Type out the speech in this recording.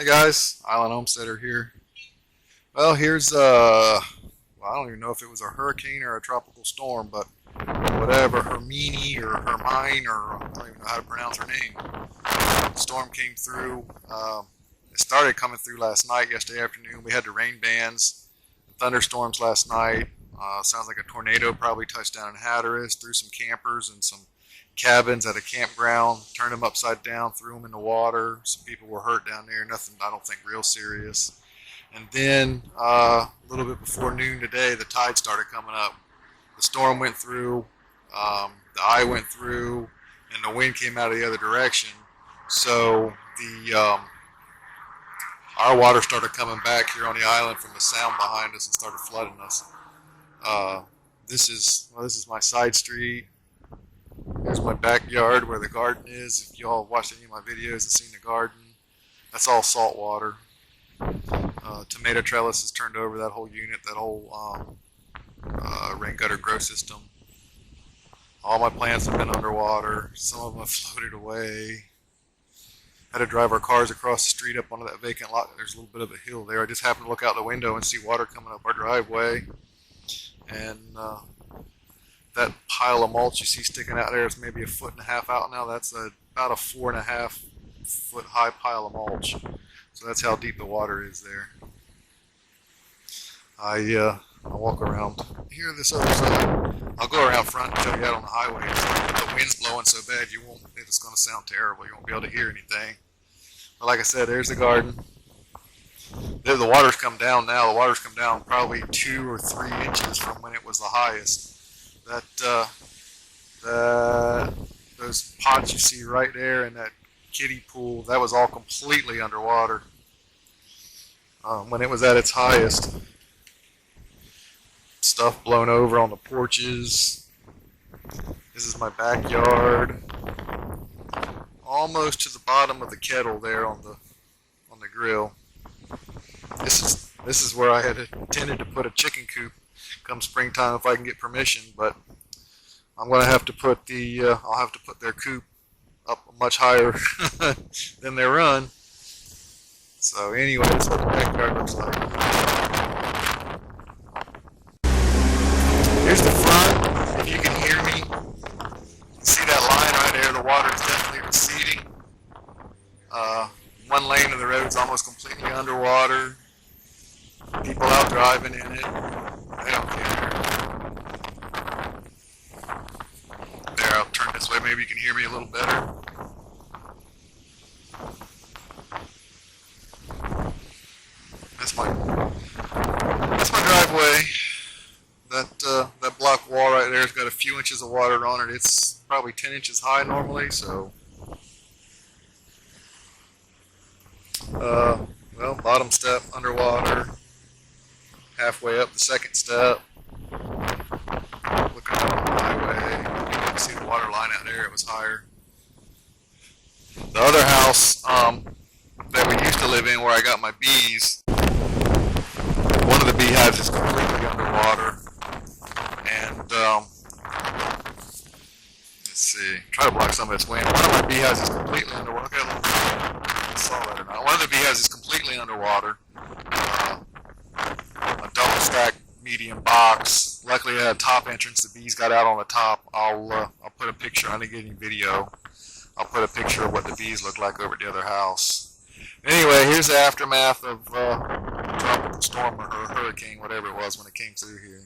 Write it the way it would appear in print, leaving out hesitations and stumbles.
Hey guys, Island Homesteader here. Well, here's I don't even know if it was a hurricane or a tropical storm, but whatever, Hermine or Hermine, or I don't even know how to pronounce her name. The storm came through. It started coming through last night, yesterday afternoon. We had the rain bands, thunderstorms last night. Sounds like a tornado probably touched down in Hatteras, threw some campers and some cabins at a campground, turned them upside down, threw them in the water. Some people were hurt down there. Nothing, I don't think, real serious. And then a little bit before noon today, the tide started coming up. The storm went through, the eye went through, and the wind came out of the other direction. So our water started coming back here on the island from the sound behind us and started flooding us. This is my side street. Here's my backyard where the garden is. If y'all watched any of my videos and seen the garden, that's all salt water. Tomato trellis is turned over, that whole unit, that whole rain gutter grow system. All my plants have been underwater. Some of them have floated away. Had to drive our cars across the street up onto that vacant lot. There's a little bit of a hill there. I just happened to look out the window and see water coming up our driveway. And that pile of mulch you see sticking out there is maybe 1.5 feet out now. That's about a 4.5 foot high pile of mulch. So that's how deep the water is there. I walk around here this other side. I'll go around front and show you out on the highway. The wind's blowing so bad it's going to sound terrible. You won't be able to hear anything. But like I said, there's the garden. The water's come down now. The water's come down probably 2 or 3 inches from when it was the highest. Those pots you see right there and that kiddie pool, that was all completely underwater when it was at its highest. Stuff blown over on the porches. This is my backyard, almost to the bottom of the kettle there on the grill. This is where I had intended to put a chicken coop come springtime if I can get permission, but I'm going to have to put I'll have to put their coop up much higher than their run. So anyway, that's what the backyard looks like. Here's the front. If you can hear me, you can see that line right there. The water is definitely receding. One lane of the road is almost completely underwater. People out driving in it. They don't care. There, I'll turn this way. Maybe you can hear me a little better. That's my driveway. That block wall right there has got a few inches of water on it. It's probably 10 inches high normally, so well, bottom step underwater. Halfway up the second step. Looking out on the highway. You can see the water line out there. It was higher. The other house that we used to live in, where I got my bees, one of the beehives is completely underwater. And let's see, try to block some of this wind. One of my beehives is completely underwater. Okay, I saw that or not. One of the beehives is completely underwater. A double stack medium box. Luckily, it had a top entrance. The bees got out on the top. I'll put a picture. I didn't get any video. I'll put a picture of what the bees look like over at the other house. Anyway, here's the aftermath of a tropical storm or hurricane, whatever it was, when it came through here.